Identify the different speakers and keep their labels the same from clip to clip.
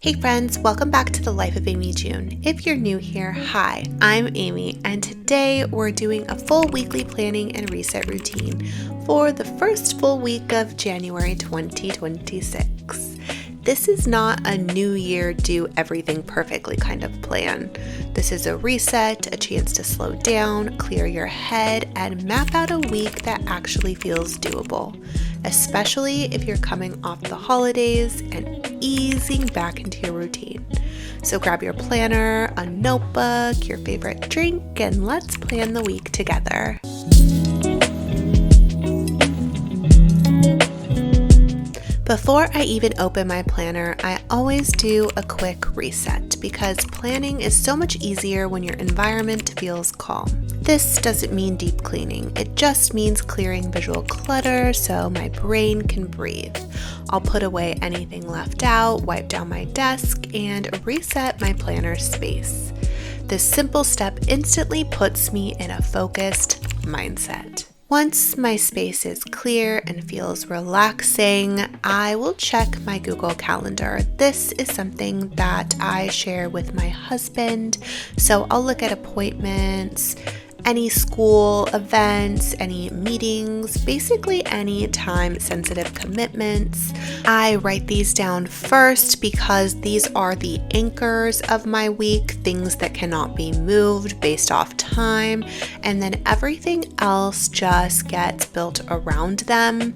Speaker 1: Hey friends, welcome back to the Life of Amy June. If you're new here, hi, I'm Amy, and today we're doing a full weekly planning and reset routine for the first full week of January 2026. This is not a new year, do everything perfectly kind of plan. This is a reset, a chance to slow down, clear your head, and map out a week that actually feels doable, especially if you're coming off the holidays and easing back into your routine. So grab your planner, a notebook, your favorite drink, and let's plan the week together. Before I even open my planner, I always do a quick reset because planning is so much easier when your environment feels calm. This doesn't mean deep cleaning, it just means clearing visual clutter so my brain can breathe. I'll put away anything left out, wipe down my desk, and reset my planner space. This simple step instantly puts me in a focused mindset. Once my space is clear and feels relaxing, I will check my Google Calendar. This is something that I share with my husband, so I'll look at appointments, any school events, any meetings, basically any time-sensitive commitments. I write these down first because these are the anchors of my week, things that cannot be moved based off time, and then everything else just gets built around them.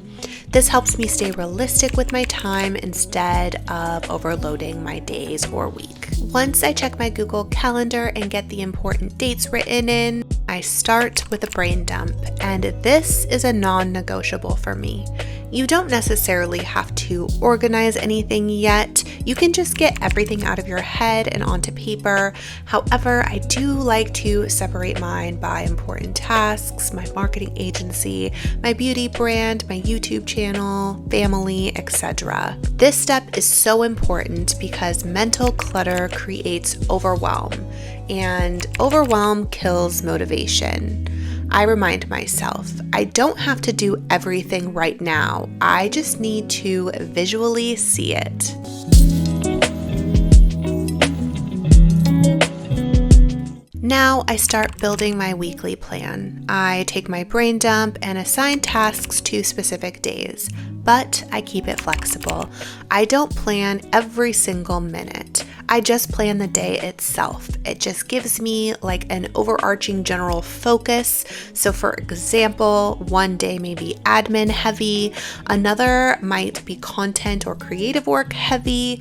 Speaker 1: This helps me stay realistic with my time instead of overloading my days or week. Once I check my Google Calendar and get the important dates written in, I start with a brain dump, and this is a non-negotiable for me. You don't necessarily have to organize anything yet. You can just get everything out of your head and onto paper. However, I do like to separate mine by important tasks, my marketing agency, my beauty brand, my YouTube channel, family, etc. This step is so important because mental clutter creates overwhelm, and overwhelm kills motivation. I remind myself, I don't have to do everything right now. I just need to visually see it. Now I start building my weekly plan. I take my brain dump and assign tasks to specific days, but I keep it flexible. I don't plan every single minute. I just plan the day itself. It just gives me like an overarching general focus. So for example, one day may be admin heavy, another might be content or creative work heavy,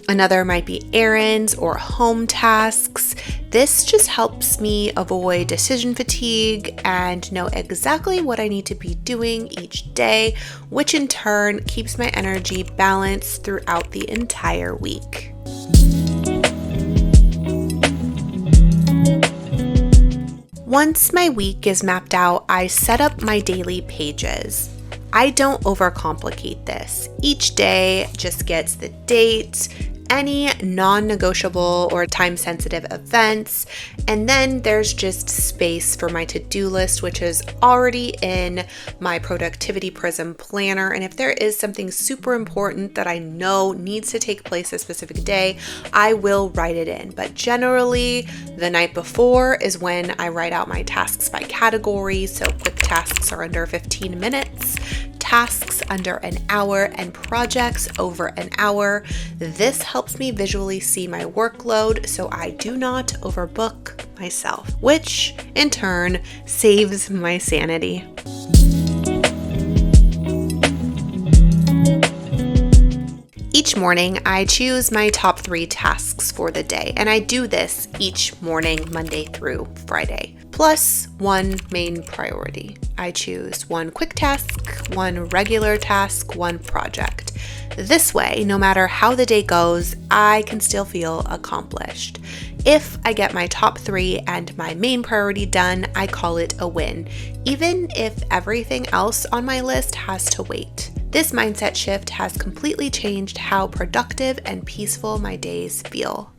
Speaker 1: another might be errands or home tasks. This just helps me avoid decision fatigue and know exactly what I need to be doing each day, which in turn keeps my energy balanced throughout the entire week. Once my week is mapped out, I set up my daily pages. I don't overcomplicate this. Each day just gets the date, any non-negotiable or time-sensitive events, and then there's just space for my to-do list, which is already in my Productivity Prism planner. And if there is something super important that I know needs to take place a specific day, I will write it in. But generally, the night before is when I write out my tasks by category. So quick tasks are under 15 minutes. Tasks under an hour, and projects over an hour. This helps me visually see my workload so I do not overbook myself, which in turn saves my sanity. Each morning, I choose my top 3 tasks for the day, and I do this each morning, Monday through Friday, plus one main priority. I choose one quick task, one regular task, one project. This way, no matter how the day goes, I can still feel accomplished. If I get my top 3 and my main priority done, I call it a win, even if everything else on my list has to wait. This mindset shift has completely changed how productive and peaceful my days feel.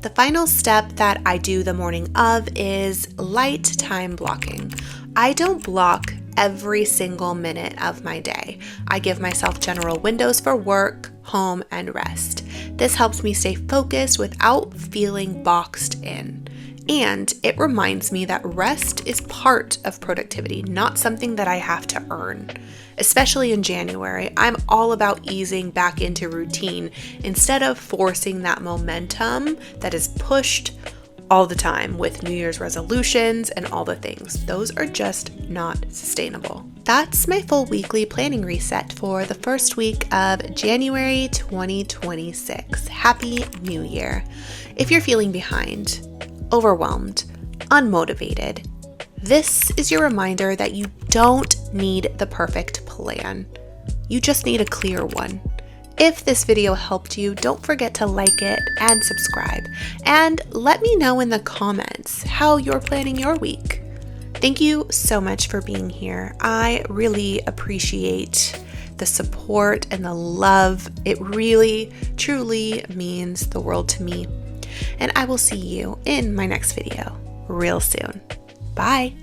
Speaker 1: The final step that I do the morning of is light time blocking. I don't block every single minute of my day. I give myself general windows for work, home, and rest. This helps me stay focused without feeling boxed in. And it reminds me that rest is part of productivity, not something that I have to earn. Especially in January, I'm all about easing back into routine instead of forcing that momentum that is pushed all the time with New Year's resolutions and all the things. Those are just not sustainable. That's my full weekly planning reset for the first week of January 2026. Happy New Year. If you're feeling behind, overwhelmed, unmotivated, this is your reminder that you don't need the perfect plan. You just need a clear one. If this video helped you, don't forget to like it and subscribe. And let me know in the comments how you're planning your week. Thank you so much for being here. I really appreciate the support and the love. It really, truly means the world to me. And I will see you in my next video real soon. Bye.